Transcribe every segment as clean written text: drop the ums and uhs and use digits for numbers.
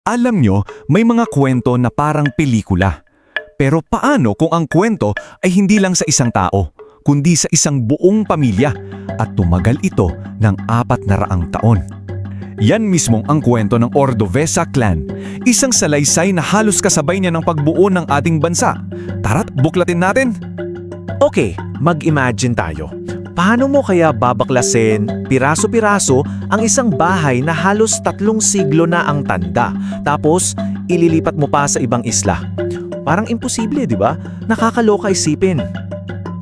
Alam nyo, may mga kwento na parang pelikula. Pero paano kung ang kwento ay hindi lang sa isang tao, kundi sa isang buong pamilya at tumagal ito ng 400 taon? Yan mismong ang kwento ng Ordovesa Clan, isang salaysay na halos kasabay niya ng pagbuo ng ating bansa. Tara't buklatin natin! Okay, mag-imagine tayo. Paano mo kaya babaklasin, piraso-piraso, ang isang bahay na halos 3 siglo na ang tanda, tapos ililipat mo pa sa ibang isla? Parang imposible, di ba? Nakakaloka isipin.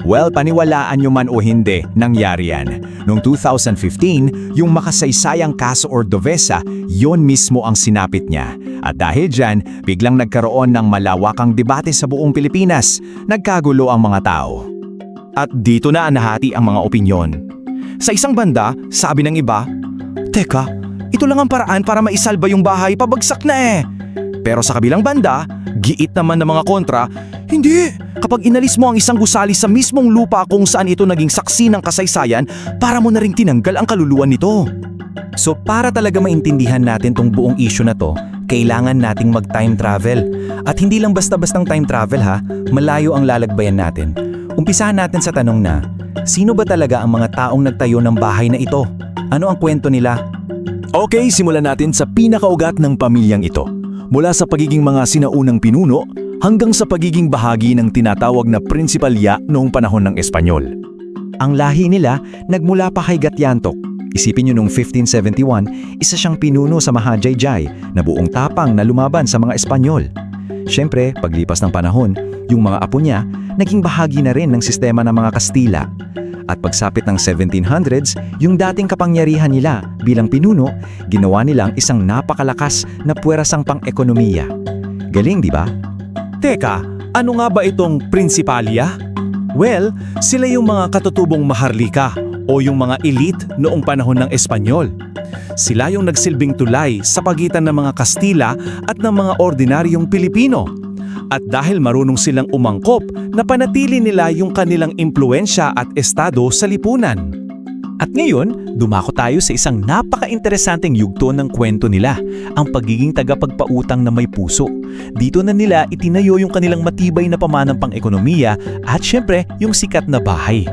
Well, paniwalaan nyo man o hindi, nangyari yan. Noong 2015, yung makasaysayang kaso Ordovesa, yon mismo ang sinapit niya. At dahil dyan, biglang nagkaroon ng malawakang debate sa buong Pilipinas. Nagkagulo ang mga tao. At dito na nahati ang mga opinyon. Sa isang banda, sabi ng iba, "Teka, ito lang ang paraan para maisalba yung bahay, pabagsak na eh." Pero sa kabilang banda, giit naman ng mga kontra, "Hindi! Kapag inalis mo ang isang gusali sa mismong lupa kung saan ito naging saksi ng kasaysayan, para mo na ring tinanggal ang kaluluwa nito." So para talaga maintindihan natin tong buong issue na to, kailangan nating mag-time travel. At hindi lang basta-bastang time travel ha, malayo ang lalagbayan natin. Umpisahan natin sa tanong na, sino ba talaga ang mga taong nagtayo ng bahay na ito? Ano ang kwento nila? Okay, simulan natin sa pinakaugat ng pamilyang ito. Mula sa pagiging mga sinaunang pinuno hanggang sa pagiging bahagi ng tinatawag na prinsipalya noong panahon ng Espanyol. Ang lahi nila nagmula pa kay Gatiantok. Isipin nyo noong 1571, isa siyang pinuno sa Mahajayjay na buong tapang na lumaban sa mga Espanyol. Siyempre, paglipas ng panahon, yung mga apo niya naging bahagi na rin ng sistema ng mga Kastila. At pagsapit ng 1700s, yung dating kapangyarihan nila bilang pinuno, ginawa nilang isang napakalakas na puwerasang pang-ekonomiya. Galing, di ba? Teka, ano nga ba itong prinsipalya? Well, sila yung mga katutubong maharlika o yung mga elite noong panahon ng Espanyol. Sila yung nagsilbing tulay sa pagitan ng mga Kastila at ng mga ordinaryong Pilipino. At dahil marunong silang umangkop, napanatili nila yung kanilang impluensya at estado sa lipunan. At ngayon, dumako tayo sa isang napaka-interesanteng yugto ng kwento nila, ang pagiging tagapagpautang na may puso. Dito na nila itinayo yung kanilang matibay na pamanang pang-ekonomiya at syempre yung sikat na bahay.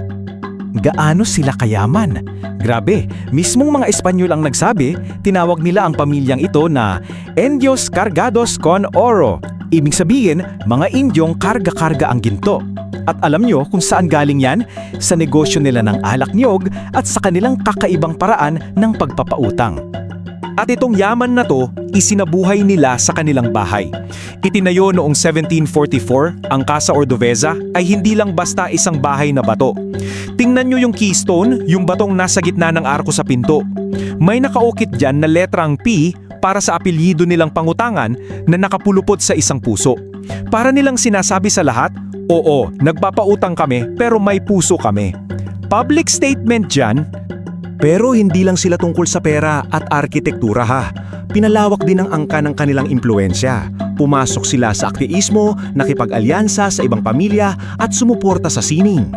Gaano sila kayaman? Grabe, mismong mga Espanyol ang nagsabi, tinawag nila ang pamilyang ito na Indios Cargados con Oro. Ibig sabihin, mga Indyong karga-karga ang ginto. At alam nyo kung saan galing yan? Sa negosyo nila ng alak niyog at sa kanilang kakaibang paraan ng pagpapautang. At itong yaman na to, isinabuhay nila sa kanilang bahay. Itinayo noong 1744, ang Casa Ordovesa ay hindi lang basta isang bahay na bato. Tingnan nyo yung keystone, yung batong nasa gitna ng arko sa pinto. May nakaukit dyan na letrang P para sa apelyido nilang pangutangan na nakapulupot sa isang puso. Para nilang sinasabi sa lahat, oo, nagpapautang kami pero may puso kami. Public statement dyan. Pero hindi lang sila tungkol sa pera at arkitektura ha. Pinalawak din ang angka ng kanilang impluensya. Pumasok sila sa aktiismo, nakipag-alyansa sa ibang pamilya at sumuporta sa sining.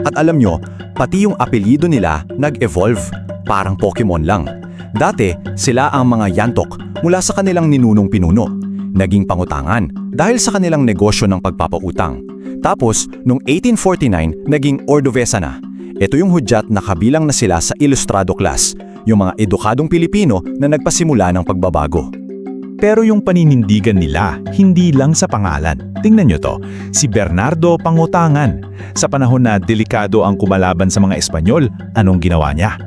At alam nyo, pati yung apelyido nila nag-evolve, parang Pokemon lang. Dati, sila ang mga Yantok mula sa kanilang ninunong pinuno. Naging pangutangan dahil sa kanilang negosyo ng pagpapautang. Tapos, noong 1849, naging Ordovesa na. Ito yung hudyat na kabilang na sila sa Ilustrado class, yung mga edukadong Pilipino na nagpasimula ng pagbabago. Pero yung paninindigan nila, hindi lang sa pangalan. Tingnan nyo to, si Bernardo Pangutangan. Sa panahon na delikado ang kumalaban sa mga Espanyol, anong ginawa niya?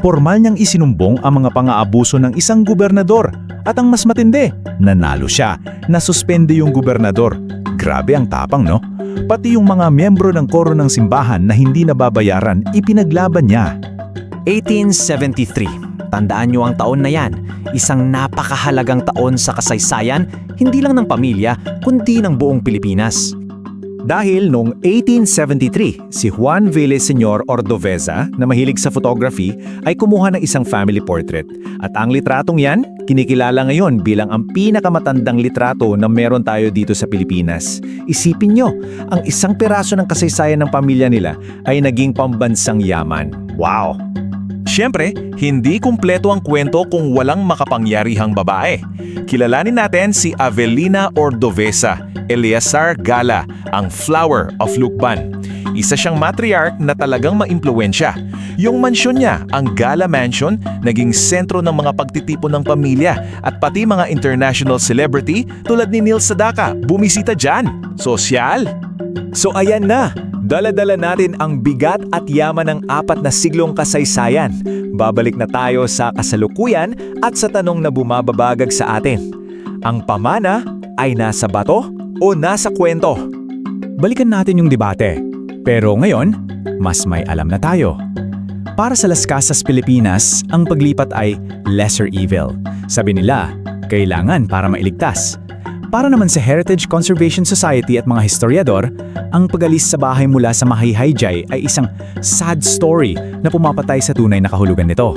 Formal niyang isinumbong ang mga pang-aabuso ng isang gobernador. At ang mas matindi, nanalo siya, nasuspende yung gobernador. Grabe ang tapang, no? Pati yung mga miyembro ng koro ng simbahan na hindi nababayaran, ipinaglaban niya. 1873. Tandaan nyo ang taon na yan. Isang napakahalagang taon sa kasaysayan, hindi lang ng pamilya, kundi ng buong Pilipinas. Dahil noong 1873, si Juan Villaseñor Ordovesa, na mahilig sa photography, ay kumuha ng isang family portrait. At ang litratong yan, kinikilala ngayon bilang ang pinakamatandang litrato na meron tayo dito sa Pilipinas. Isipin nyo, ang isang piraso ng kasaysayan ng pamilya nila ay naging pambansang yaman. Wow! Siyempre, hindi kumpleto ang kwento kung walang makapangyarihang babae. Kilalanin natin si Avelina Ordovesa, Eleazar Gala, ang Flower of Lucban. Isa siyang matriarch na talagang maimpluwensya. Yung mansyon niya, ang Gala Mansion, naging sentro ng mga pagtitipon ng pamilya at pati mga international celebrity tulad ni Neil Sedaka bumisita dyan. Sosyal! So ayan na, dala-dala natin ang bigat at yaman ng 4 na siglong kasaysayan. Babalik na tayo sa kasalukuyan at sa tanong na bumababagag sa atin. Ang pamana ay nasa bato o nasa kwento? Balikan natin yung debate. Pero ngayon, mas may alam na tayo. Para sa Las Casas Pilipinas, ang paglipat ay lesser evil. Sabi nila, kailangan para mailigtas. Para naman sa Heritage Conservation Society at mga historiador, ang pag-alis sa bahay mula sa Mahayhayjay ay isang sad story na pumapatay sa tunay na kahulugan nito.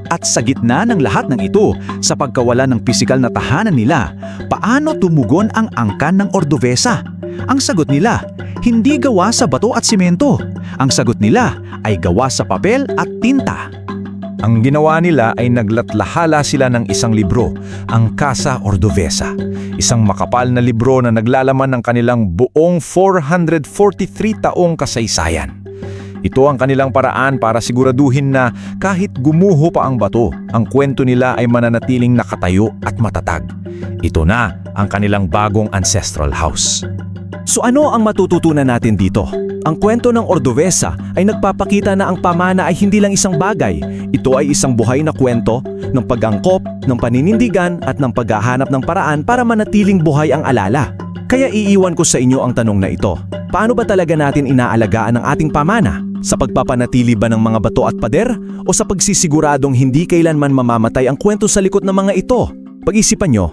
At sa gitna ng lahat ng ito, sa pagkawala ng pisikal na tahanan nila, paano tumugon ang angkan ng Ordovesa? Ang sagot nila, hindi gawa sa bato at simento. Ang sagot nila ay gawa sa papel at tinta. Ang ginawa nila ay naglatlahala sila ng isang libro, ang Casa Ordovesa. Isang makapal na libro na naglalaman ng kanilang buong 443 taong kasaysayan. Ito ang kanilang paraan para siguraduhin na kahit gumuho pa ang bato, ang kwento nila ay mananatiling nakatayo at matatag. Ito na ang kanilang bagong ancestral house. So ano ang matututunan natin dito? Ang kwento ng Ordovesa ay nagpapakita na ang pamana ay hindi lang isang bagay. Ito ay isang buhay na kwento ng pag-angkop, ng paninindigan at ng paghahanap ng paraan para manatiling buhay ang alala. Kaya iiwan ko sa inyo ang tanong na ito. Paano ba talaga natin inaalagaan ang ating pamana? Sa pagpapanatili ba ng mga bato at pader? O sa pagsisiguradong hindi kailanman mamamatay ang kwento sa likod ng mga ito? Pag-isipan nyo,